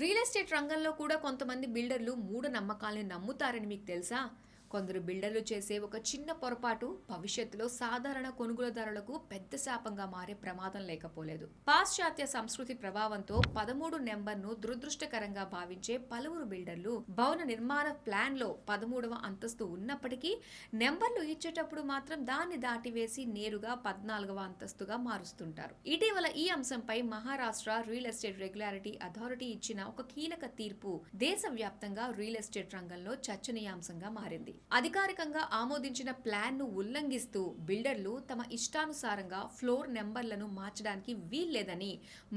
Real estate రంగంలో కూడా కొంతమంది బిల్డర్లు మూఢనమ్మకాల్ని నమ్ముతారని మీకు తెలుసా? కొందరు బిల్డర్లు చేసే ఒక చిన్న పొరపాటు భవిష్యత్తులో సాధారణ కొనుగోలుదారులకు పెద్ద శాపంగా మారే ప్రమాదం లేకపోలేదు. పాశ్చాత్య సంస్కృతి ప్రభావంతో 13 నెంబర్ను దురదృష్టకరంగా భావించే పలువురు బిల్డర్లు భవన నిర్మాణ ప్లాన్ లో 13వ అంతస్తు ఉన్నప్పటికీ నెంబర్లు ఇచ్చేటప్పుడు మాత్రం దాన్ని దాటివేసి నేరుగా 14వ అంతస్తుగా మారుస్తుంటారు. ఇటీవల ఈ అంశంపై Maharashtra real estate regularity authority ఇచ్చిన ఒక కీలక తీర్పు దేశవ్యాప్తంగా రియల్ ఎస్టేట్ రంగంలో చర్చనీయాంశంగా మారింది. అధికారికంగా ఆమోదించిన ప్లాన్ ను ఉల్లంఘిస్తూ బిల్డర్లు తమ ఇష్టానుసారంగా ఫ్లోర్ నెంబర్లను మార్చడానికి వీల్లేదని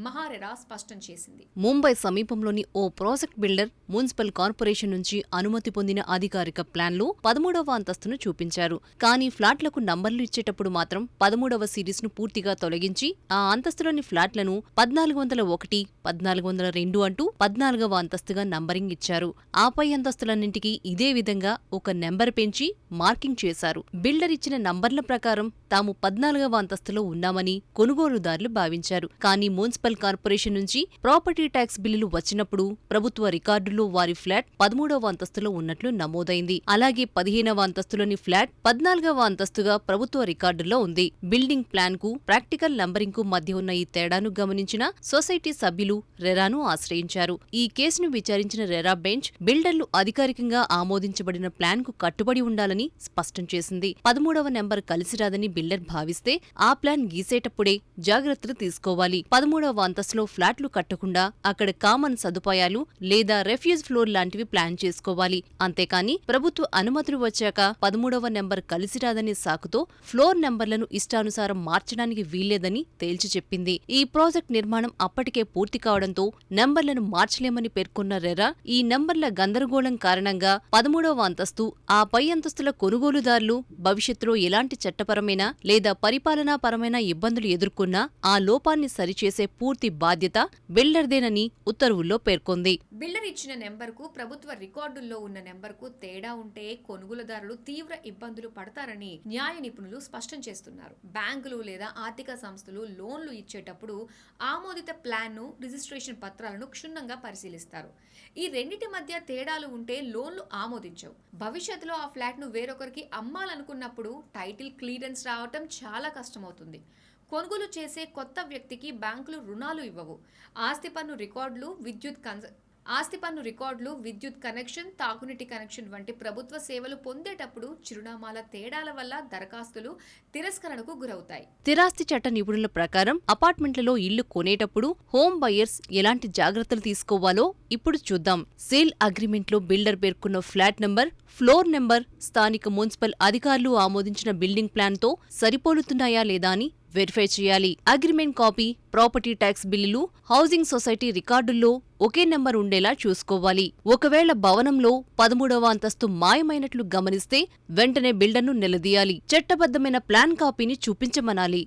మహారెరా స్పష్టం చేసింది. ముంబై సమీపంలోని ఓ ప్రాజెక్ట్ బిల్డర్ మున్సిపల్ కార్పొరేషన్ నుంచి అనుమతి పొందిన అధికారిక ప్లాన్లో 13వ అంతస్తును చూపించారు. కానీ ఫ్లాట్లకు నంబర్లు ఇచ్చేటప్పుడు మాత్రం 13వ సిరీస్ ను పూర్తిగా తొలగించి ఆ అంతస్తులోని ఫ్లాట్లను 1401, 1402 అంటూ 14వ అంతస్తుగా నంబరింగ్ ఇచ్చారు. ఆపై అంతస్తులన్నింటికీ ఇదే విధంగా ఒక నెంబర్ పెంచి మార్కింగ్ చేశారు. బిల్డర్ ఇచ్చిన నంబర్ల ప్రకారం తాము 14వ అంతస్తులో ఉన్నామని కొనుగోలుదారులు భావించారు. కానీ మున్సిపల్ కార్పొరేషన్ నుంచి ప్రాపర్టీ ట్యాక్స్ బిల్లులు వచ్చినప్పుడు ప్రభుత్వ రికార్డుల్లో వారి ఫ్లాట్ 13వ అంతస్తులో ఉన్నట్లు నమోదైంది. అలాగే 15వ అంతస్తులోని ఫ్లాట్ 14వ అంతస్తుగా ప్రభుత్వ రికార్డుల్లో ఉంది. బిల్డింగ్ ప్లాన్ కు ప్రాక్టికల్ నంబరింగ్ కు మధ్య ఉన్న ఈ తేడాను గమనించిన సొసైటీ సభ్యులు రెరాను ఆశ్రయించారు. ఈ కేసును విచారించిన రెరా బెంచ్ బిల్డర్లు అధికారికంగా ఆమోదించబడిన ప్లాన్ కు కట్టుబడి ఉండాలని స్పష్టం చేసింది. 13వ నెంబర్ కలిసిరాదని బిల్డర్ భావిస్తే ఆ ప్లాన్ గీసేటప్పుడే జాగ్రత్తలు తీసుకోవాలి. 13వ అంతస్తులో ఫ్లాట్లు కట్టకుండా అక్కడ కామన్ సదుపాయాలు లేదా రెఫ్యూజ్ ఫ్లోర్ లాంటివి ప్లాన్ చేసుకోవాలి. అంతేకాని ప్రభుత్వ అనుమతులు వచ్చాక 13వ నెంబర్ కలిసిరాదనే సాకుతో ఫ్లోర్ నెంబర్లను ఇష్టానుసారం మార్చడానికి వీల్లేదని తేల్చి చెప్పింది. ఈ ప్రాజెక్ట్ నిర్మాణం అప్పటికే పూర్తి కావడంతో నెంబర్లను మార్చలేమని పేర్కొన్న రెరా ఈ నెంబర్ల గందరగోళం కారణంగా 13వ అంతస్తు ఆ పై అంతస్తుల కొనుగోలుదారులు భవిష్యత్తులో ఎలాంటి చట్టపరమైన లేదా పరిపాలనాపరమైన ఇబ్బందులు ఎదుర్కొన్నా ఆ లోపాన్ని సరిచేసే పూర్తి బాధ్యత బిల్డర్దేనని ఉత్తర్వుల్లో పేర్కొంది. బిల్డర్ ఇచ్చిన నెంబర్కు ప్రభుత్వ రికార్డుల్లో ఉన్న నెంబర్కు తేడా ఉంటే కొనుగోలుదారులు తీవ్ర ఇబ్బందులు పడతారని న్యాయ నిపుణులు స్పష్టం చేస్తున్నారు. బ్యాంకులు లేదా ఆర్థిక సంస్థలు లోన్లు ఇచ్చేటప్పుడు ఆమోదిత ప్లాన్ను, రిజిస్ట్రేషన్ పత్రాలను క్షుణ్ణంగా పరిశీలిస్తారు. ఈ రెండింటి మధ్య తేడాలు ఉంటే లోన్లు ఆమోదించవు. భవిష్యత్తులో ఆ ఫ్లాట్ ను వేరొకరికి అమ్మాలనుకున్నప్పుడు టైటిల్ క్లియరెన్స్ రావటం చాలా కష్టమవుతుంది. కొనుగోలు చేసే కొత్త వ్యక్తికి బ్యాంకులు రుణాలు ఇవ్వవు. ఆస్తి పన్ను రికార్డులు, విద్యుత్ కనెక్షన్, తాగునీటి కనెక్షన్ వంటి ప్రభుత్వ సేవలు పొందేటప్పుడు చిరునామాల తేడాల వల్ల దరఖాస్తులు తిరస్కరణకు గురవుతాయి. స్థిరాస్తి చట్ట నిపుణుల ప్రకారం అపార్ట్మెంట్లలో ఇల్లు కొనేటప్పుడు హోమ్ బయర్స్ ఎలాంటి జాగ్రత్తలు తీసుకోవాలో ఇప్పుడు చూద్దాం. సేల్ అగ్రిమెంట్లో బిల్డర్ పేర్కొన్న ఫ్లాట్ నంబర్, ఫ్లోర్ నెంబర్ స్థానిక మున్సిపల్ అధికారులు ఆమోదించిన బిల్డింగ్ ప్లాన్ తో సరిపోలుతున్నాయా లేదా అని వెరిఫై చేయాలి. అగ్రిమెంట్ కాపీ, ప్రాపర్టీ ట్యాక్స్ బిల్లులు, హౌసింగ్ సొసైటీ రికార్డుల్లో ఒకే నెంబర్ ఉండేలా చూసుకోవాలి. ఒకవేళ భవనంలో 13వ అంతస్తు మాయమైనట్లు గమనిస్తే వెంటనే బిల్డర్ను నిలదీయాలి. చట్టబద్ధమైన ప్లాన్ కాపీని చూపించమనాలి.